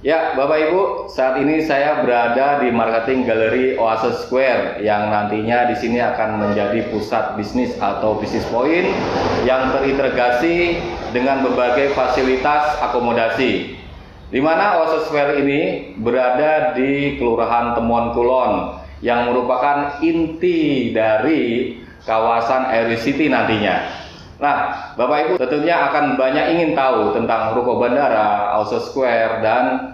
Ya, Bapak Ibu, saat ini saya berada di marketing galeri Oasis Square yang nantinya di sini akan menjadi pusat bisnis atau bisnis point yang terintegrasi dengan berbagai fasilitas akomodasi. Di mana Oasis Square ini berada di Kelurahan Temuan Kulon yang merupakan inti dari kawasan AeroCity nantinya. Nah, Bapak Ibu tentunya akan banyak ingin tahu tentang Ruko Bandara, Oasis Square, dan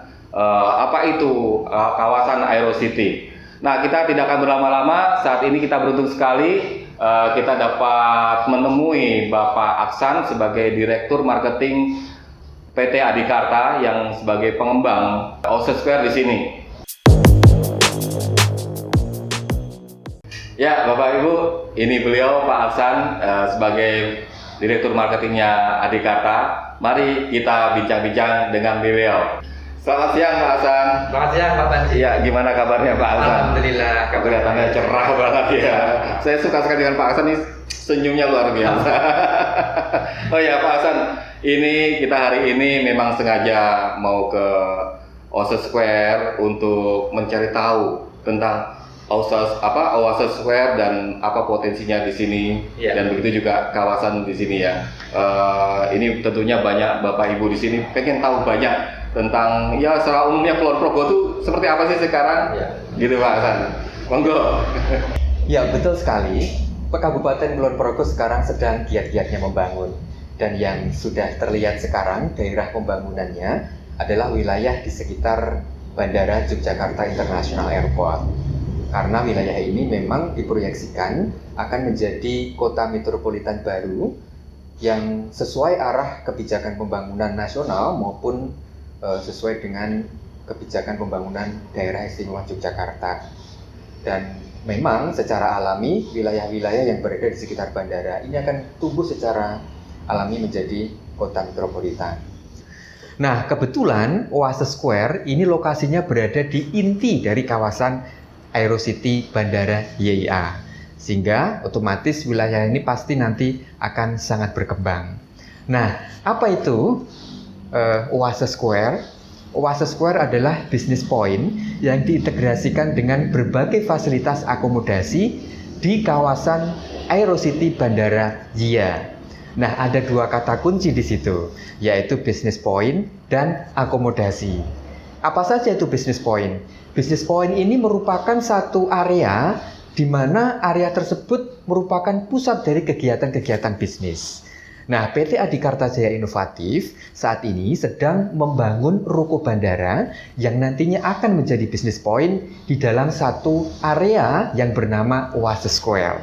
apa itu kawasan AeroCity. Nah, kita tidak akan berlama-lama. Saat ini kita beruntung sekali kita dapat menemui Bapak Aksan sebagai Direktur Marketing PT Adikarta yang sebagai pengembang Oasis Square di sini. Ya, Bapak Ibu, ini beliau Pak Aksan sebagai Direktur Marketingnya Adikarta. Mari kita bincang-bincang dengan beliau. Selamat siang Pak Aksan. Selamat siang Pak Panji. Iya, gimana kabarnya Pak Aksan? Alhamdulillah. Kelihatannya cerah banget ya. Saya suka sekali dengan Pak Aksan, ini senyumnya luar biasa. Oh ya Pak Aksan, ini kita hari ini memang sengaja mau ke Oasis Square untuk mencari tahu tentang Oasis Square dan apa potensinya di sini, dan begitu juga kawasan di sini ya. Ini tentunya banyak Bapak Ibu di sini pengen tahu banyak tentang ya secara umumnya Kulon Progo itu seperti apa sih sekarang, gitu Pak Hasan. Monggo. Ya betul sekali. Kabupaten Kulon Progo sekarang sedang giat-giatnya membangun, dan yang sudah terlihat sekarang daerah pembangunannya adalah wilayah di sekitar Bandara Yogyakarta International Airport. Karena wilayah ini memang diproyeksikan akan menjadi kota metropolitan baru yang sesuai arah kebijakan pembangunan nasional maupun sesuai dengan kebijakan pembangunan daerah istimewa Yogyakarta. Dan memang secara alami wilayah-wilayah yang berada di sekitar bandara ini akan tumbuh secara alami menjadi kota metropolitan. Nah, kebetulan Oasis Square ini lokasinya berada di inti dari kawasan AeroCity Bandara YIA, sehingga otomatis wilayah ini pasti nanti akan sangat berkembang. Nah, apa itu Oasis Square? Oasis Square adalah business point yang diintegrasikan dengan berbagai fasilitas akomodasi di kawasan AeroCity Bandara YIA. Nah, ada dua kata kunci di situ, yaitu business point dan akomodasi. Apa saja itu business point? Business point ini merupakan satu area di mana area tersebut merupakan pusat dari kegiatan-kegiatan bisnis. Nah, PT Adikarta Jaya Inovatif saat ini sedang membangun ruko bandara yang nantinya akan menjadi business point di dalam satu area yang bernama Oasis Square.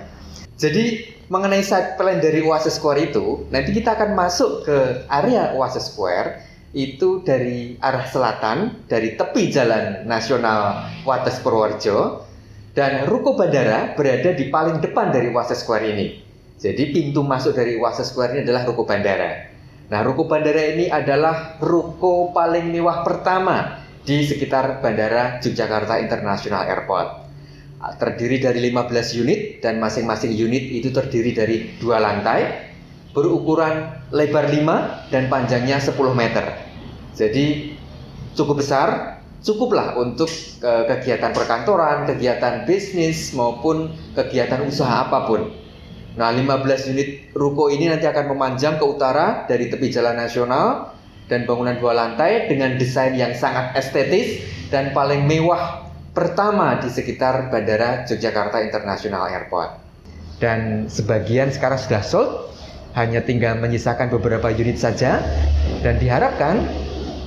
Jadi, mengenai site plan dari Oasis Square itu, nanti kita akan masuk ke area Oasis Square itu dari arah selatan, dari tepi Jalan Nasional Wates Purworejo, dan ruko bandara berada di paling depan dari Oasis Square ini. Jadi pintu masuk dari Oasis Square ini adalah ruko bandara. Nah, ruko bandara ini adalah ruko paling mewah pertama di sekitar Bandara Yogyakarta International Airport. Terdiri dari 15 unit dan masing-masing unit itu terdiri dari 2 lantai, berukuran lebar 5 dan panjangnya 10 meter. Jadi cukup besar, cukuplah untuk kegiatan perkantoran, kegiatan bisnis maupun kegiatan usaha apapun. Nah, 15 unit ruko ini nanti akan memanjang ke utara dari tepi Jalan Nasional dan bangunan 2 lantai dengan desain yang sangat estetis dan paling mewah pertama di sekitar Bandara Yogyakarta International Airport. Dan sebagian sekarang sudah sold, hanya tinggal menyisakan beberapa unit saja, dan diharapkan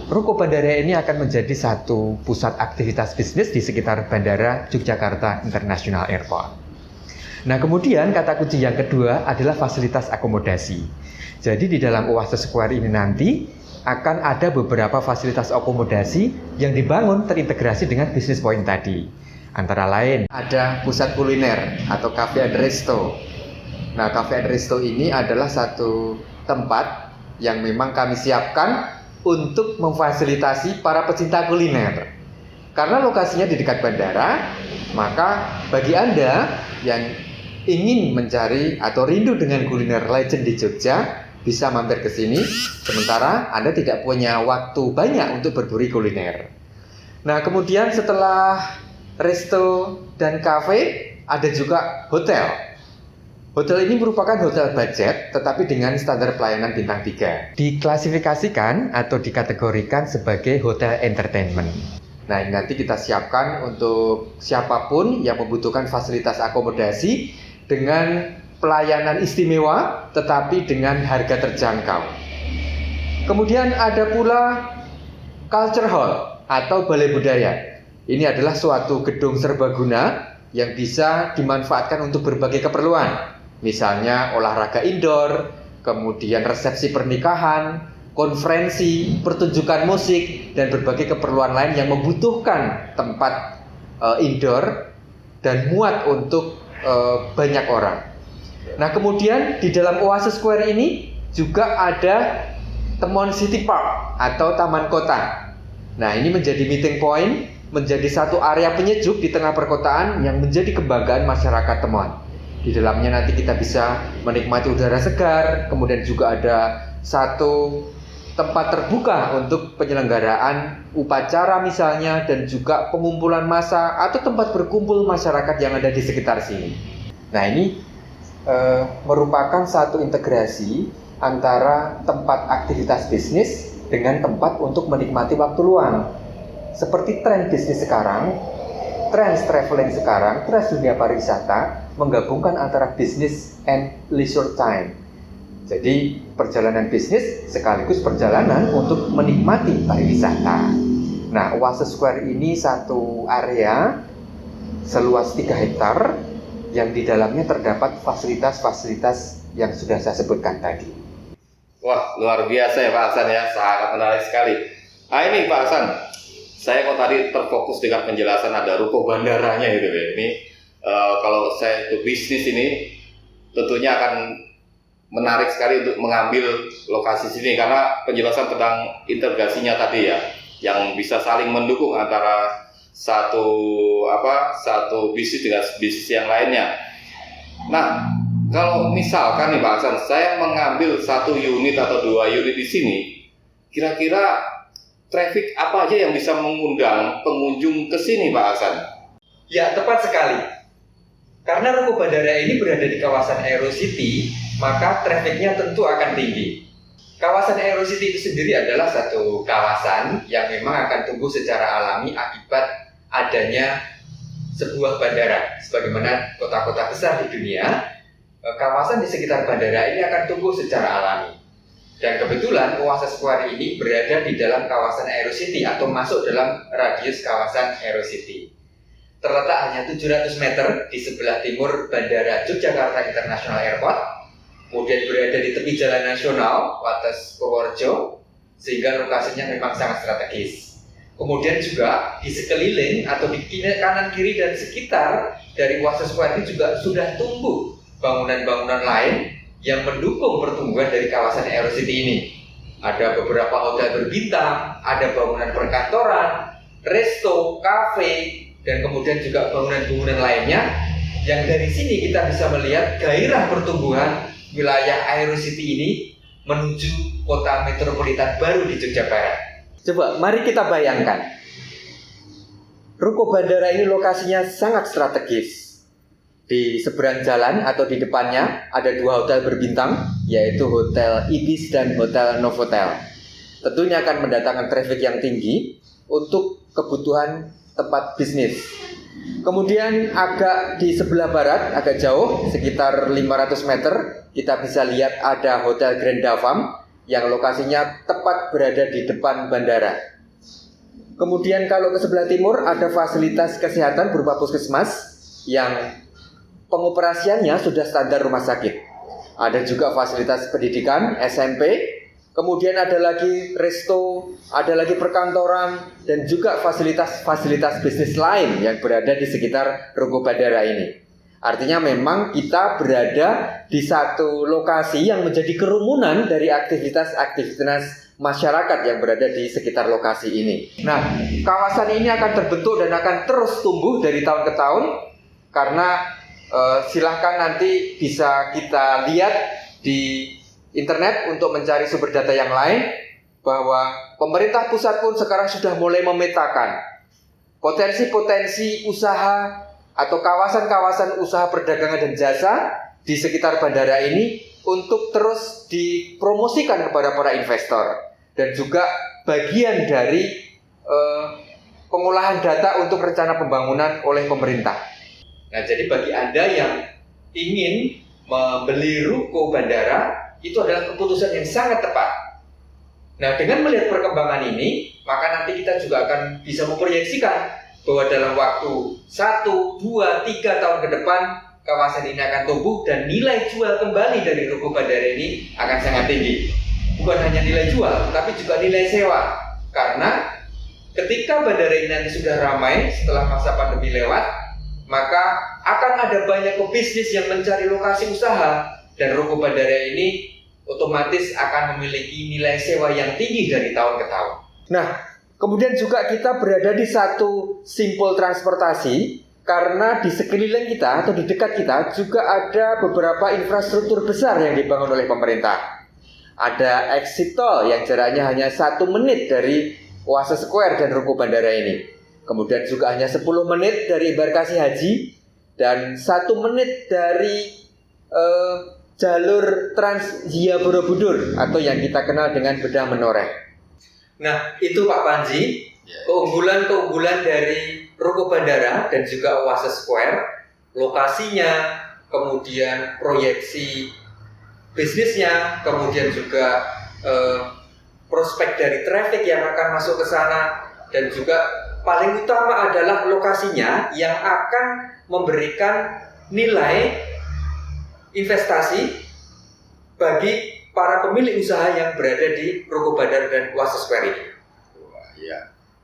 ruko bandara ini akan menjadi satu pusat aktivitas bisnis di sekitar Bandara Yogyakarta International Airport. Nah, kemudian kata kunci yang kedua adalah fasilitas akomodasi. Jadi di dalam Oasis Square ini nanti akan ada beberapa fasilitas akomodasi yang dibangun terintegrasi dengan business point tadi. Antara lain ada pusat kuliner atau cafe and resto. Nah, cafe and resto ini adalah satu tempat yang memang kami siapkan untuk memfasilitasi para pecinta kuliner. Karena lokasinya di dekat bandara, maka bagi Anda yang ingin mencari atau rindu dengan kuliner legend di Jogja, bisa mampir ke sini, sementara Anda tidak punya waktu banyak untuk berburu kuliner. Nah, kemudian setelah resto dan kafe, ada juga hotel. Hotel ini merupakan hotel budget, tetapi dengan standar pelayanan bintang 3. Diklasifikasikan atau dikategorikan sebagai hotel entertainment. Nah, ini nanti kita siapkan untuk siapapun yang membutuhkan fasilitas akomodasi dengan pelayanan istimewa, tetapi dengan harga terjangkau. Kemudian ada pula Culture Hall atau Balai Budaya. Ini adalah suatu gedung serbaguna yang bisa dimanfaatkan untuk berbagai keperluan. Misalnya olahraga indoor, kemudian resepsi pernikahan, konferensi, pertunjukan musik, dan berbagai keperluan lain yang membutuhkan tempat indoor dan muat untuk banyak orang. Nah, kemudian di dalam Oasis Square ini juga ada Temon City Park atau Taman Kota. Nah, ini menjadi meeting point, menjadi satu area penyejuk di tengah perkotaan yang menjadi kebanggaan masyarakat Temon. Di dalamnya nanti kita bisa menikmati udara segar, kemudian juga ada satu tempat terbuka untuk penyelenggaraan upacara misalnya, dan juga pengumpulan massa atau tempat berkumpul masyarakat yang ada di sekitar sini. Nah, ini merupakan satu integrasi antara tempat aktivitas bisnis dengan tempat untuk menikmati waktu luang. Seperti tren bisnis sekarang, tren traveling sekarang, tren dunia pariwisata menggabungkan antara bisnis and leisure time. Jadi perjalanan bisnis sekaligus perjalanan untuk menikmati pariwisata. Nah, Oasis Square ini satu area seluas 3 hektar yang di dalamnya terdapat fasilitas-fasilitas yang sudah saya sebutkan tadi. Wah, luar biasa ya Pak Hasan ya, sangat menarik sekali. Ini Pak Hasan, saya kok tadi terfokus dengan penjelasan ada ruko bandaranya gitu ya. Ini kalau saya itu bisnis ini tentunya akan menarik sekali untuk mengambil lokasi sini karena penjelasan tentang integrasinya tadi ya, yang bisa saling mendukung antara satu bisnis dengan bisnis yang lainnya. Nah, kalau misalkan nih Pak Hasan, saya mengambil 1 unit atau 2 unit di sini, kira-kira traffic apa aja yang bisa mengundang pengunjung ke sini Pak Hasan? Ya, tepat sekali. Karena ruko bandara ini berada di kawasan Aero City, maka trafiknya tentu akan tinggi. Kawasan Aero City itu sendiri adalah satu kawasan yang memang akan tumbuh secara alami akibat adanya sebuah bandara. Sebagaimana kota-kota besar di dunia, kawasan di sekitar bandara ini akan tumbuh secara alami. Dan kebetulan Oasis Square ini berada di dalam kawasan Aero City atau masuk dalam radius kawasan Aero City. Terletak hanya 700 meter di sebelah timur Bandara Yogyakarta International Airport, kemudian berada di tepi jalan nasional Wates Purworejo, sehingga lokasinya memang sangat strategis. Kemudian juga di sekeliling atau di kanan kiri dan sekitar dari Oasis Square ini juga sudah tumbuh bangunan-bangunan lain yang mendukung pertumbuhan dari kawasan Aero City ini. Ada beberapa hotel berbintang, ada bangunan perkantoran, resto, kafe, dan kemudian juga bangunan-bangunan lainnya yang dari sini kita bisa melihat gairah pertumbuhan wilayah Aero City ini menuju kota metropolitan baru di Yogyakarta. Coba mari kita bayangkan, ruko bandara ini lokasinya sangat strategis. Di seberang jalan atau di depannya ada 2 hotel berbintang, yaitu Hotel Ibis dan Hotel Novotel. Tentunya akan mendatangkan traffic yang tinggi untuk kebutuhan tempat bisnis. Kemudian agak di sebelah barat, agak jauh, sekitar 500 meter, kita bisa lihat ada Hotel Grand Davam yang lokasinya tepat berada di depan bandara. Kemudian kalau ke sebelah timur ada fasilitas kesehatan berupa puskesmas yang pengoperasiannya sudah standar rumah sakit. Ada juga fasilitas pendidikan, SMP. Kemudian ada lagi resto, ada lagi perkantoran, dan juga fasilitas-fasilitas bisnis lain yang berada di sekitar ruko bandara ini. Artinya memang kita berada di satu lokasi yang menjadi kerumunan dari aktivitas-aktivitas masyarakat yang berada di sekitar lokasi ini. Nah, kawasan ini akan terbentuk dan akan terus tumbuh dari tahun ke tahun, karena silahkan nanti bisa kita lihat di internet untuk mencari sumber data yang lain, bahwa pemerintah pusat pun sekarang sudah mulai memetakan potensi-potensi usaha atau kawasan-kawasan usaha perdagangan dan jasa di sekitar bandara ini untuk terus dipromosikan kepada para investor, dan juga bagian dari pengolahan data untuk rencana pembangunan oleh pemerintah. Nah, jadi bagi Anda yang ingin membeli ruko bandara, itu adalah keputusan yang sangat tepat. Nah, dengan melihat perkembangan ini, maka nanti kita juga akan bisa memproyeksikan bahwa dalam waktu 1, 2, 3 tahun ke depan, kawasan ini akan tumbuh dan nilai jual kembali dari ruko bandara ini akan sangat tinggi. Bukan hanya nilai jual, tapi juga nilai sewa. Karena ketika bandara ini nanti sudah ramai setelah masa pandemi lewat, maka akan ada banyak pebisnis yang mencari lokasi usaha, dan ruko bandara ini otomatis akan memiliki nilai sewa yang tinggi dari tahun ke tahun. Nah, kemudian juga kita berada di satu simpul transportasi, karena di sekeliling kita atau di dekat kita juga ada beberapa infrastruktur besar yang dibangun oleh pemerintah. Ada exit tol yang jaraknya hanya 1 menit dari Oase Square dan ruko bandara ini. Kemudian juga hanya 10 menit dari embarkasi haji, dan 1 menit dari jalur Trans Zia Borobudur atau yang kita kenal dengan bedah menoreh. Nah, itu Pak Panji, keunggulan-keunggulan dari ruko bandara dan juga Oase Square, lokasinya, kemudian proyeksi bisnisnya, kemudian juga prospek dari traffic yang akan masuk ke sana, dan juga paling utama adalah lokasinya yang akan memberikan nilai investasi bagi para pemilik usaha yang berada di ruko bandara dan Oase Square ini.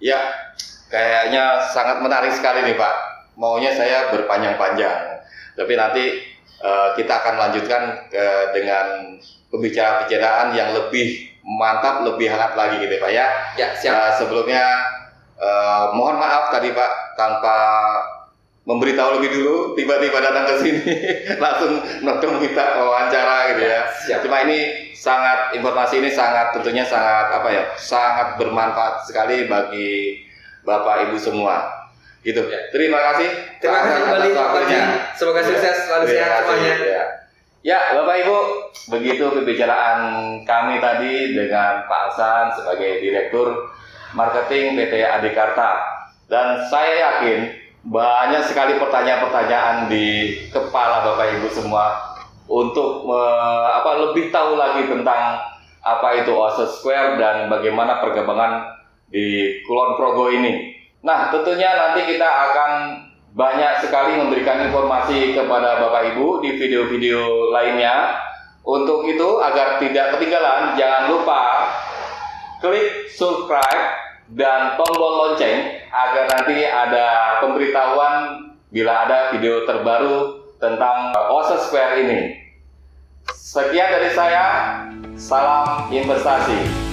Ya, kayaknya sangat menarik sekali nih Pak. Maunya saya berpanjang-panjang, tapi nanti kita akan lanjutkan dengan pembicaraan yang lebih mantap, lebih hangat lagi gitu Pak ya. Ya, siap. Sebelumnya mohon maaf tadi Pak, tanpa memberitahu lebih dulu, tiba-tiba datang ke sini langsung nodong kita wawancara gitu ya. Siap. Cuma ini informasi ini tentunya sangat bermanfaat sekali bagi Bapak Ibu semua. Gitu. Ya. Terima kasih. Terima kasih kembali Pak Panji. Semoga sukses selalu sehat semuanya. Ya, Bapak Ibu, begitu pembicaraan kami tadi dengan Pak Hasan sebagai Direktur Marketing PT Adikarta. Dan saya yakin banyak sekali pertanyaan-pertanyaan di kepala Bapak Ibu semua untuk lebih tahu lagi tentang apa itu Oase Square dan bagaimana perkembangan di Kulon Progo ini. Nah, tentunya nanti kita akan banyak sekali memberikan informasi kepada Bapak Ibu di video-video lainnya. Untuk itu, agar tidak ketinggalan, jangan lupa klik subscribe dan tombol lonceng agar nanti ada pemberitahuan bila ada video terbaru tentang Oase Square ini. Sekian dari saya, salam investasi.